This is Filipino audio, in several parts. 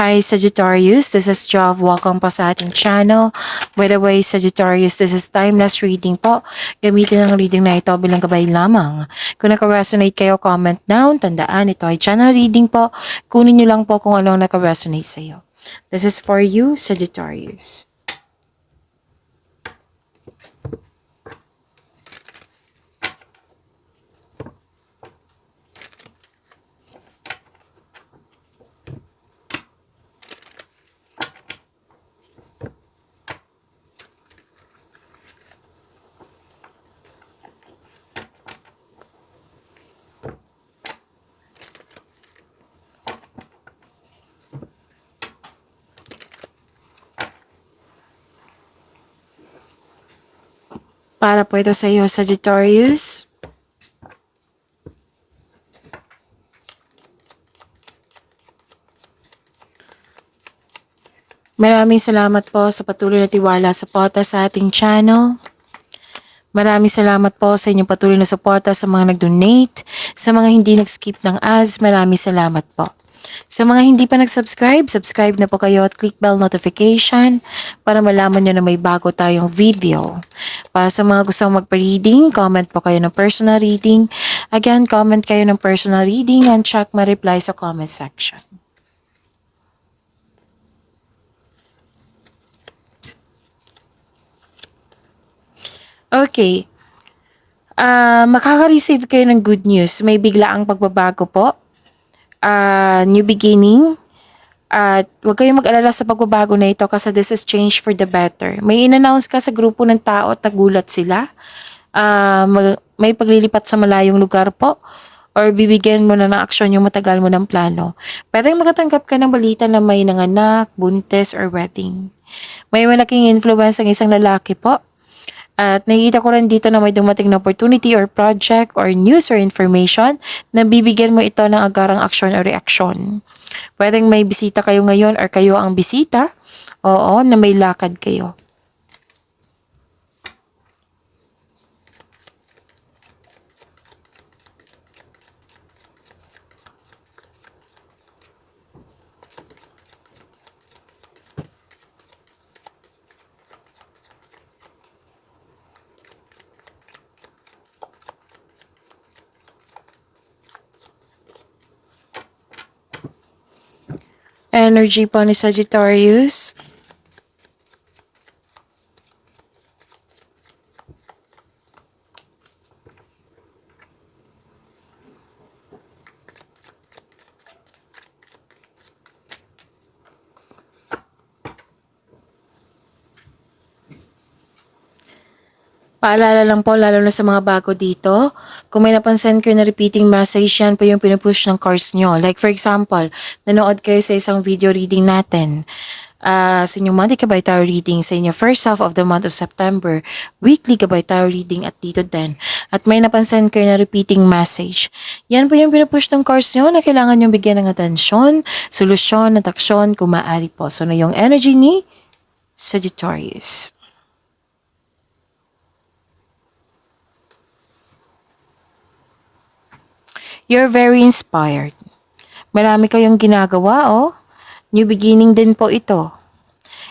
Hi Sagittarius, this is Jov. Welcome pa sa ating channel. By the way, Sagittarius, this is timeless reading po. Gamitin ang reading na ito bilang gabay lamang. Kung naka-resonate kayo, comment down. Tandaan, ito ay channel reading po. Kunin nyo lang po kung ano ang naka-resonate sa iyo. This is for you, Sagittarius. Para po ito sa iyo, Sagittarius. Maraming salamat po sa patuloy na tiwala suporta sa ating channel. Maraming salamat po sa inyong patuloy na suporta sa mga nag-donate, sa mga hindi nag-skip ng ads, maraming salamat po. Sa mga hindi pa nag-subscribe, subscribe na po kayo at click bell notification para malaman nyo na may bago tayong video. Para sa mga gustong magpa-reading, comment po kayo ng personal reading. Again, comment kayo ng personal reading and check my reply sa comment section. Okay. Makaka-receive kayo ng good news. May biglaang pagbabago po. New beginning. At huwag kayong mag-alala sa pagbabago na ito kasi this is change for the better. May in-announce ka sa grupo ng tao at nagulat sila. May paglilipat sa malayong lugar po. Or bibigyan mo na ng aksyon yung matagal mo ng plano. Pwedeng makatanggap ka ng balita na may nanganak, buntis, or wedding. May malaking influence ang isang lalaki po. At nakikita ko rin dito na may dumating na opportunity or project or news or information na bibigyan mo ito ng agarang aksyon o reaksyon. Pwedeng may bisita kayo ngayon or kayo ang bisita. Oo, na may lakad kayo. Energy po ni Sagittarius. Paalala lang po, lalo na sa mga bago dito, kung may napansin kayo na repeating message, yan po yung pinupush ng cards nyo. Like for example, nanood kayo sa isang video reading natin. Sa inyong monthly Gabay Tarot reading, sa inyong first half of the month of September, weekly Gabay Tarot reading at dito din. At may napansin kayo na repeating message. Yan po yung pinupush ng cards nyo na kailangan nyo bigyan ng atensyon, solusyon, at aksyon kung maaari po. So na yung energy ni Sagittarius. You're very inspired. Marami kayong ginagawa, oh. New beginning din po ito.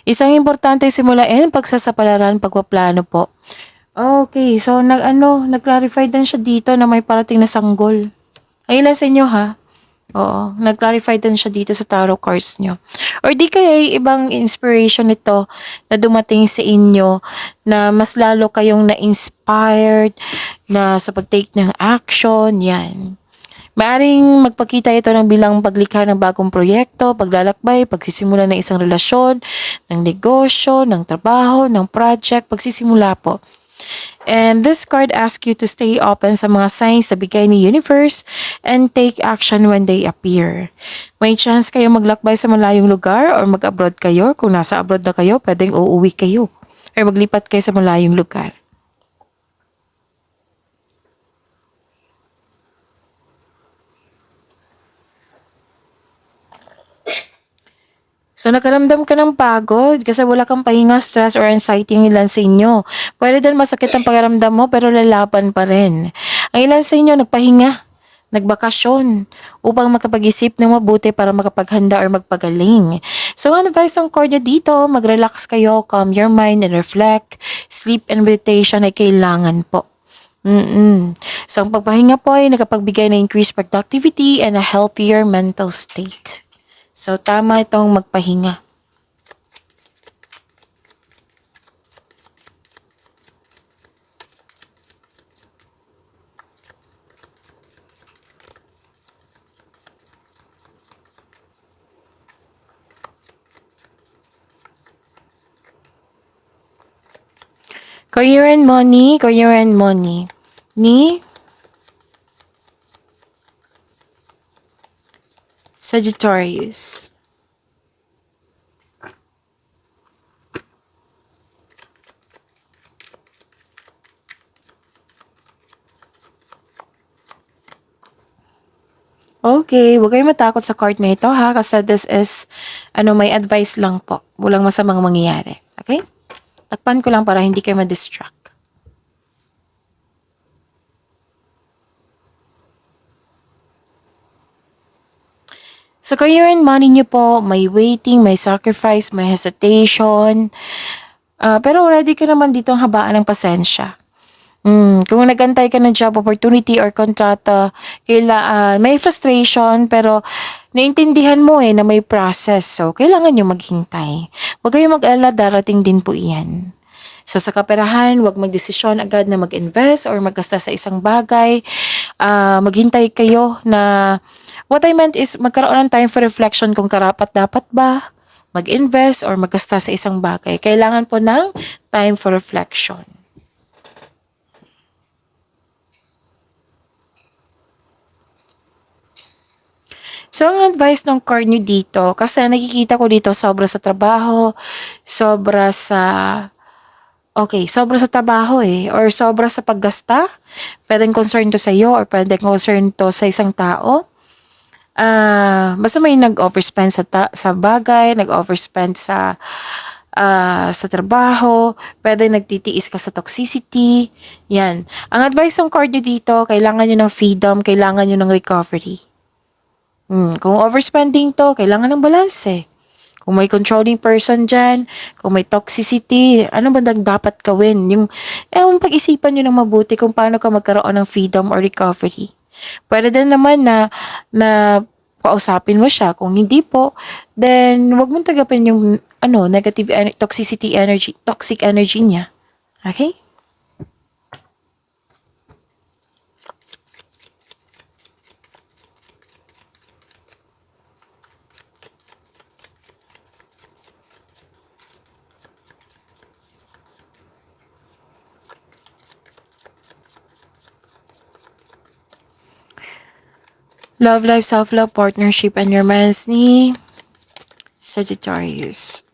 Isang importante simulain, pagsasapalaran, pagpaplano po. Okay, so nag-clarify din siya dito na may parating na sanggol. Ayun lang sa inyo, ha? Oo, nag-clarify din siya dito sa tarot cards nyo. Or di kaya ibang inspiration nito na dumating sa inyo na mas lalo kayong na-inspired na sa pag-take ng action, yan. Maaring magpakita ito ng bilang paglikha ng bagong proyekto, paglalakbay, pagsisimula ng isang relasyon, ng negosyo, ng trabaho, ng project, pagsisimula po. And this card asks you to stay open sa mga signs na bigay ni universe and take action when they appear. May chance kayo maglakbay sa malayong lugar or mag-abroad kayo. Kung nasa abroad na kayo, pwedeng uuwi kayo or maglipat kayo sa malayong lugar. So, nakaramdam ka ng pagod kasi wala kang pahinga, stress, or anxiety ang ilan sa inyo. Pwede din masakit ang pakiramdam mo pero lalaban pa rin. Ang ilan sa inyo nagpahinga. nagbakasyon upang makapag-isip ng mabuti para makapaghanda or magpagaling. So, ang advice ng card nyo dito, mag-relax kayo, calm your mind and reflect. Sleep and meditation ay kailangan po. So, ang pagpahinga po ay nakapagbigay ng increased productivity and a healthier mental state. So, tama itong magpahinga. Career and money, career and money. Ni Sagittarius. Okay, huwag kayong matakot sa card na ito ha, kasi this is, may advice lang po. Walang masamang mangyayari. Okay? Takpan ko lang para hindi kayo ma-distract. Sa career and money niyo po, may waiting, may sacrifice, may hesitation. Pero ready ka naman dito ang habaan ng pasensya. Kung nagantay ka ng job opportunity or kontrata, may frustration pero naintindihan mo na may process. So, kailangan nyo maghintay. Huwag kayong mag-alala, darating din po iyan. So, sa kaperahan, huwag magdesisyon agad na mag-invest or maggasta sa isang bagay. Maghintay kayo na, what I meant is magkaroon ng time for reflection kung karapat-dapat ba mag-invest or maggasta sa isang bagay. Kailangan po ng time for reflection. So, ang advice ng card nyo dito, kasi nakikita ko dito sobra sa trabaho, sobra sa trabaho or sobra sa paggasta. Pwedeng concern to sa iyo or pwedeng concern to sa isang tao. Basta may nag-overspend sa bagay, nag-overspend sa trabaho, pwede nagtitiis ka sa toxicity. Yan. Ang advice ng card nyo dito, kailangan nyo ng freedom, kailangan nyo ng recovery. Kung overspending to, kailangan ng balance. Kung may controlling person dyan, kung may toxicity, ano ba dapat gawin? Pag-isipan nyo ng mabuti kung paano ka magkaroon ng freedom or recovery. Pwede din naman na kausapin mo siya. Kung hindi po, then wag mong tagapin yung negative toxic energy niya. Okay? Love life, self-love, partnership, and romance ni Sagittarius.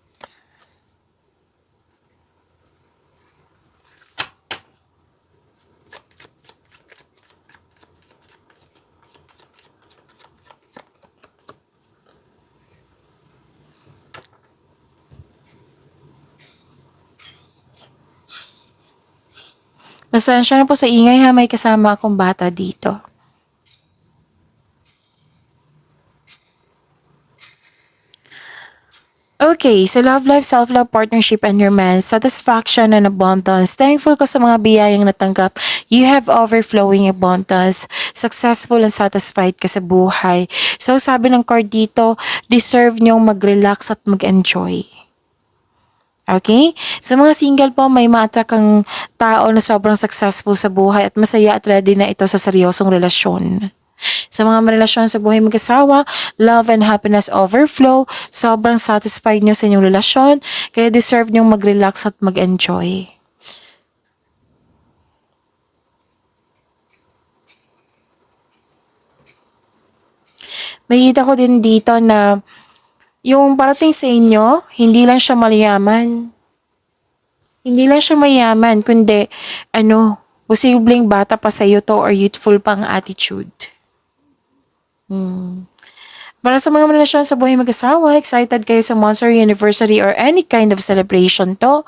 Pasensya na po sa ingay ha, may kasama akong bata dito. Okay, sa love life, self-love, partnership, and romance, satisfaction and abundance. Thankful ka sa mga biyayang natanggap. You have overflowing abundance. Successful and satisfied ka sa buhay. So, sabi ng card dito, deserve niyong mag-relax at mag-enjoy. Okay? Sa mga single po, may ma-attract kang tao na sobrang successful sa buhay at masaya at ready na ito sa seryosong relasyon. Sa mga relasyon sa buhay mag-asawa, love and happiness overflow, sobrang satisfied nyo sa inyong relasyon, kaya deserve nyong mag-relax at mag-enjoy. Nakita ko din dito na yung parating sa inyo, hindi lang siya mayaman. Hindi lang siya mayaman, kundi posibleng bata pa sa iyo to or youthful pang attitude. Para sa mga relasyon sa buhay mag-asawa, excited kayo sa monthsary, anniversary, or any kind of celebration to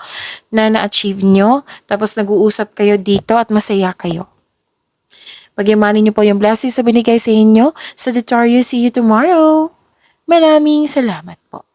na na-achieve nyo. Tapos nag-uusap kayo dito at masaya kayo. Pagyamanin niyo po yung blessings na binigay sa inyo. Sagittarius, see you tomorrow. Maraming salamat po.